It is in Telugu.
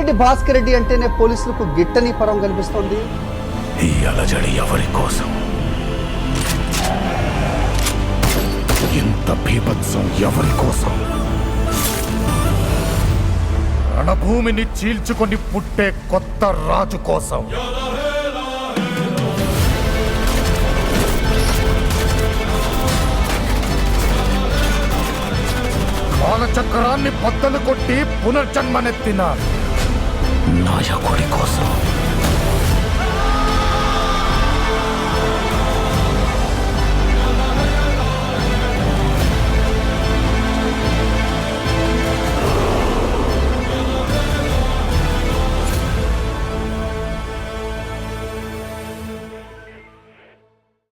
ఏంటి భాస్కర్ రెడ్డి అంటేనే పోలీసులకు గిట్టని పరం కనిపిస్తోంది? ఈ అలజడి ఎవరి కోసం? ఇంత బీభత్సం ఎవరి కోసం? రణభూమిని చీల్చుకొని పుట్టే కొత్త రాజు కోసం. కాలచక్రాన్ని బద్దలు కొట్టి పునర్జన్మనెత్తిన నాయకుడి కోసం.